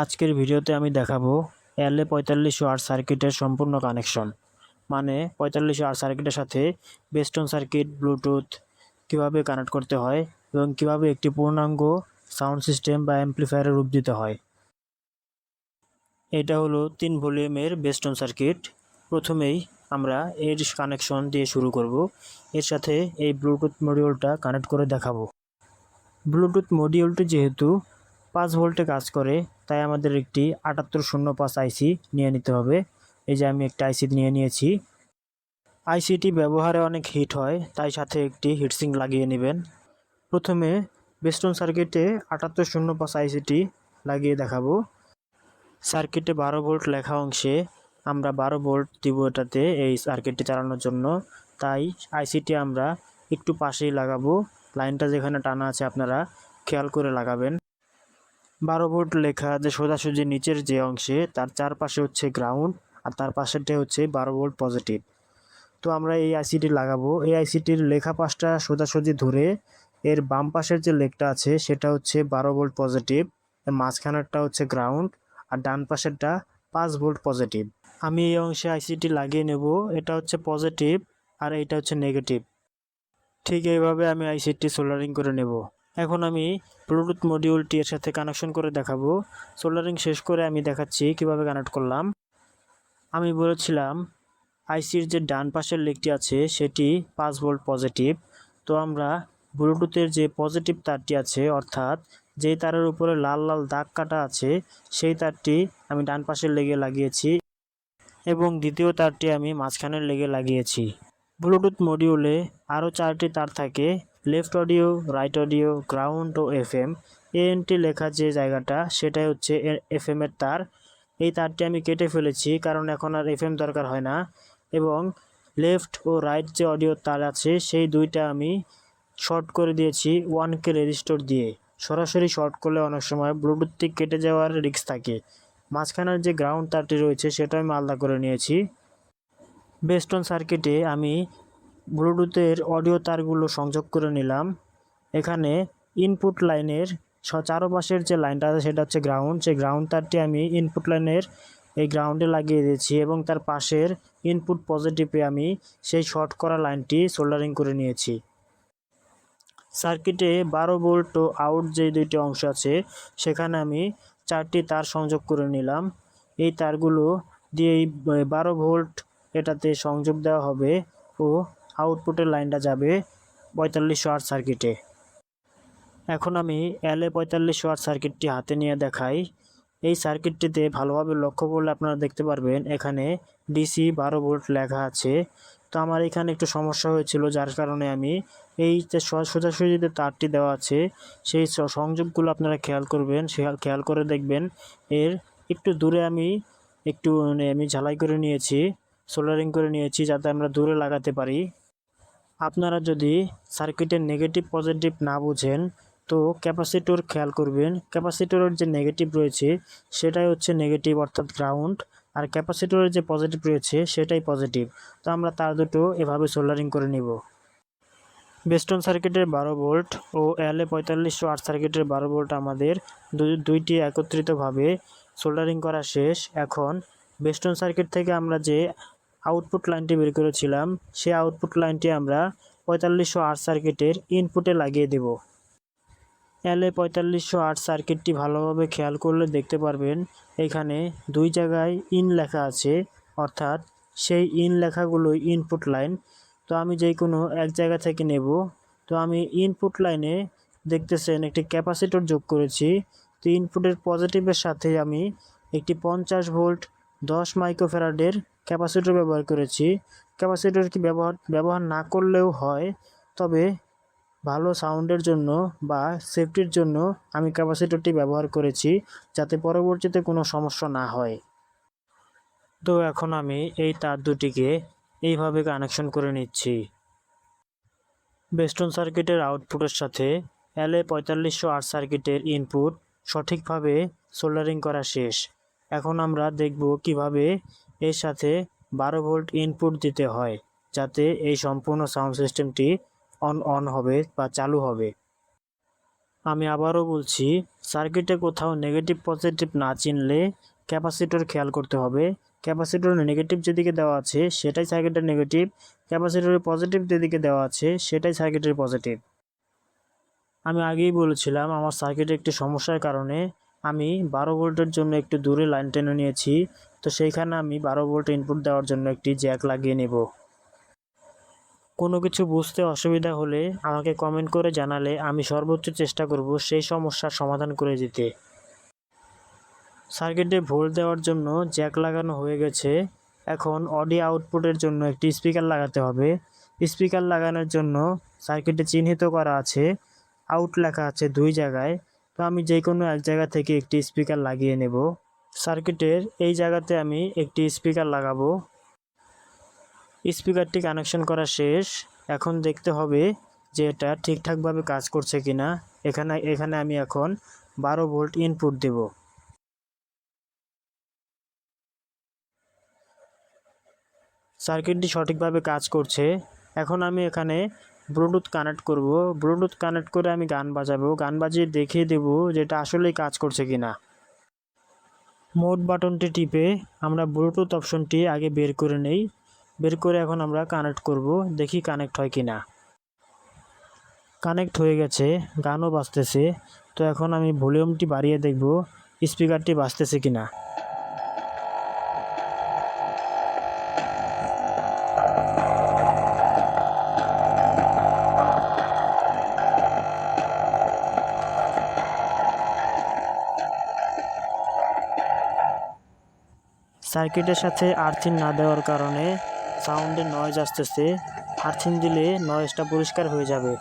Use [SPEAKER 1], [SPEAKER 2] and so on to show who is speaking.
[SPEAKER 1] আজকের ভিডিওতে আমি দেখাবো এলএ 4508 সার্কিটের সম্পূর্ণ কানেকশন, মানে 4508 সার্কিটের সাথে বেস্টন সার্কিট ব্লুটুথ কিভাবে কানেক্ট করতে হয় এবং কিভাবে একটি পূর্ণাঙ্গ সাউন্ড সিস্টেম বা অ্যাম্প্লিফায়ারের রূপ দিতে হয়। এটা হলো 3 ভলিউমের বেস্টন সার্কিট। প্রথমেই আমরা এর কানেকশন দিয়ে শুরু করব। এর সাথে এই ব্লুটুথ মডিউলটা কানেক্ট করে দেখাবো। ব্লুটুথ মডিউলটি যেহেতু 5 ভোল্টে কাজ করে, তাই আমাদের একটি 7805 আইসি নিয়ে নিতে হবে। এই যে আমি একটা আইসি নিয়ে নিয়েছি। আইসিটি ব্যবহারে অনেক হিট হয়, তাই সাথে একটি হিটসিঙ্ক লাগিয়ে নেবেন। প্রথমে বেস্টন সার্কিটে 7805 আইসিটি লাগিয়ে দেখাবো। সার্কিটে 12 ভোল্ট লেখা অংশে আমরা 12 ভোল্ট দিব এটাতে, এই সার্কিটটি চালানোর জন্য। তাই আইসিটি আমরা একটু পাশেই লাগাবো। লাইনটা যেখানে টানা আছে আপনারা খেয়াল করে লাগাবেন। 12 ভোল্ট লেখা যে সোজাসুজি নিচের যে অংশে, তার চারপাশে হচ্ছে গ্রাউন্ড আর তার পাশেরটা হচ্ছে 12 ভোল্ট পজিটিভ। তো আমরা এই আইসিটি লাগাবো। এই আইসিটির লেখা পাশটা সোজাসুজি ধরে এর বাম পাশের যে লেগটা আছে সেটা হচ্ছে 12 ভোল্ট পজিটিভ, মাঝখানেরটা হচ্ছে গ্রাউন্ড আর ডান পাশেরটা 5 ভোল্ট পজিটিভ। আমি এই অংশে আইসিটি লাগিয়ে নেব। এটা হচ্ছে পজিটিভ আর এটা হচ্ছে নেগেটিভ। ঠিক এইভাবে আমি আইসিটি সোল্ডারিং করে নেব। এখন আমি ব্লুটুথ মডিউলটি এর সাথে কানেকশন করে দেখাবো। সোল্ডারিং শেষ করে আমি দেখাচ্ছি কিভাবে কানেক্ট করলাম। আমি বলেছিলাম আইসির যে ডান পাশের লেগটি আছে সেটি 5 ভোল্ট পজিটিভ। তো আমরা ব্লুটুথের যে পজিটিভ তারটি আছে, অর্থাৎ যেই তারের উপরে লাল লাল দাগ কাটা আছে, সেই তারটি আমি ডান পাশের লেগে লাগিয়েছি এবং দ্বিতীয় তারটি আমি মাঝখানের লেগে লাগিয়েছি। ব্লুটুথ মডিউলে আরও 4টি তার থাকে, left audio, right audio, ground ও এফএম। এএনটি লেখা যে জায়গাটা সেটাই হচ্ছে এফএম এর তার। এই তারটি আমি কেটে ফেলেছি কারণ এখন আর এফএম দরকার হয় না। এবং লেফট ও রাইট যে অডিও তার আছে সেই দুইটা আমি শর্ট করে দিয়েছি 1K রেজিস্টর দিয়ে। সরাসরি শর্ট করলে অনেক সময় ব্লুটুথটি কেটে যাওয়ার রিস্ক থাকে। মাঝখানের যে গ্রাউন্ড তারটি রয়েছে সেটা আমি আলাদা করে নিয়েছি। বেস্টন সার্কিটে আমি ব্লুটুথের অডিও তারগুলো সংযোগ করে নিলাম। এখানে ইনপুট লাইনের চারপাশের যে লাইনটা আছে সেটা হচ্ছে গ্রাউন্ড। সেই গ্রাউন্ড তারটি আমি ইনপুট লাইনের এই গ্রাউন্ডে লাগিয়ে দিয়েছি এবং তার পাশের ইনপুট পজিটিভে আমি সেই শর্ট করা লাইনটি সোল্ডারিং করে নিয়েছি। সার্কিটে 12 ভোল্ট ও আউট যে দুইটি অংশ আছে সেখানে আমি 4টি তার সংযোগ করে নিলাম। এই তারগুলো দিয়ে 12 ভোল্ট এটাতে সংযোগ দেওয়া হবে ও আউটপুটের লাইনটা যাবে 4508 সার্কিটে। এখন আমি এলএ 4508 সার্কিটটি হাতে নিয়ে দেখাই। এই সার্কিটটিতে ভালোভাবে লক্ষ্য করলে আপনারা দেখতে পারবেন এখানে ডিসি 12 ভোল্ট লেখা আছে। তো আমার এখানে একটু সমস্যা হয়েছিল, যার কারণে আমি এই যে সোজাসুজি যে তারটি দেওয়া আছে সেই সংযোগগুলো আপনারা খেয়াল করবেন, খেয়াল করে দেখবেন। এর একটু দূরে আমি ঝালাই করে নিয়েছি, সোল্ডারিং করে নিয়েছি যাতে আমরা দূরে লাগাতে পারি। আপনারা যদি সার্কিটের নেগেটিভ পজিটিভ না বুঝেন তো ক্যাপাসিটর খেয়াল করবেন। ক্যাপাসিটরের যে নেগেটিভ রয়েছে সেটাই হচ্ছে নেগেটিভ অর্থাৎ গ্রাউন্ড, আর ক্যাপাসিটরের যে পজিটিভ রয়েছে সেটাই পজিটিভ। তো আমরা তার দুটো এভাবে সোল্ডারিং করে নিব। বেস্টন সার্কিটের 12 ভোল্ট ও এলএ 4508 সার্কিটের 12 ভোল্ট আমাদের দুইটি একত্রিতভাবে সোল্ডারিং করা শেষ। এখন বেস্টন সার্কিট থেকে আমরা যে আউটপুট লাইনটি বের করেছিলাম সেই আউটপুট লাইনটি আমরা 4508 সার্কিটের ইনপুটে লাগিয়ে দেব। এলএ 4508 সার্কিটটি ভালোভাবে খেয়াল করলে দেখতে পারবেন এখানে দুই জায়গায় ইন লেখা আছে, অর্থাৎ সেই ইন লেখাগুলোই ইনপুট লাইন। তো আমি যে কোনো এক জায়গা থেকে নেব। তো আমি ইনপুট লাইনে দেখতেছেন একটি ক্যাপাসিটর যোগ করেছি। তো ইনপুটের পজিটিভের সাথে আমি একটি 50 ভোল্ট 10 মাইক্রোফ্যারাডের ক্যাপাসিটর ব্যবহার করেছি। ক্যাপাসিটর কি ব্যবহার না করলেও হয়, তবে ভালো সাউন্ডের জন্য বা সেফটির জন্য আমি ক্যাপাসিটরটি ব্যবহার করেছি যাতে পরবর্তীতে কোনো সমস্যা না হয়। তো এখন আমি এই তার দুটিকে এইভাবে কানেকশন করে নিচ্ছি। বেস্টন সার্কিটের আউটপুটের সাথে এলএ 4508 সার্কিটের ইনপুট সঠিকভাবে সোল্ডারিং করা শেষ। এখন আমরা দেখব কিভাবে এর সাথে 12 ভোল্ট ইনপুট দিতে হয় যাতে এই সম্পূর্ণ সাউন্ড সিস্টেমটি অন হবে বা চালু হবে। আমি আবারও বলছি, সার্কিটে কোথাও নেগেটিভ পজিটিভ না চিনলে ক্যাপাসিটর খেয়াল করতে হবে। ক্যাপাসিটরের নেগেটিভ যেদিকে দেওয়া আছে সেটাই সার্কিটের নেগেটিভ, ক্যাপাসিটরের পজিটিভ যেদিকে দেওয়া আছে সেটাই সার্কিটের পজিটিভ। আমি আগেই বলেছিলাম আমার সার্কিটে একটি সমস্যার কারণে আমি 12 ভোল্টের জন্য একটু দূরে লাইন টেনে নিয়েছি, তো সেইখানে আমি 12 ভোল্ট ইনপুট দেওয়ার জন্য একটি জ্যাক লাগিয়ে নেব। কোনো কিছু বুঝতে অসুবিধা হলে আমাকে কমেন্ট করে জানালে আমি সর্বোচ্চ চেষ্টা করব সেই সমস্যার সমাধান করে দিতে। সার্কিটে ভোল্ট দেওয়ার জন্য জ্যাক লাগানো হয়ে গেছে। এখন অডিও আউটপুটের জন্য একটি স্পিকার লাগাতে হবে। স্পিকার লাগানোর জন্য সার্কিটে চিহ্নিত করা আছে, আউট লেখা আছে 2 জায়গায়। তো আমি যে কোনো এক জায়গা থেকে একটি স্পিকার লাগিয়ে নেব। সার্কিটের এই জায়গাতে আমি একটি স্পিকার লাগাবো। স্পিকারটি কানেকশন করা শেষ। এখন দেখতে হবে যে এটা ঠিকঠাকভাবে কাজ করছে কিনা। এখানে আমি এখন 12 ভোল্ট ইনপুট দেব। সার্কিটটি সঠিকভাবে কাজ করছে। এখন আমি এখানে ব্লুটুথ কানেক্ট করব। ব্লুটুথ কানেক্ট করে আমি গান বাজাবো, গান বাজিয়ে দেখিয়ে দেব যে এটা আসলেই কাজ করছে কিনা। মোড বাটনটি টিপে আমরা ব্লুটুথ অপশনটি আগে বের করে নেই। বের করে এখন আমরা কানেক্ট করব, দেখি কানেক্ট হয় কিনা। কানেক্ট হয়ে গেছে, গানও বাজতেছে। তো এখন আমি ভলিউমটি বাড়িয়ে দেখব স্পিকারটি বাজতেছে কিনা। সার্কিটের সাথে আর্থিং না দেওয়ার কারণে সাউন্ডে নয়েজ আসতেছে। আর্থিং দিলে নয়েজটা পরিষ্কার হয়ে যাবে।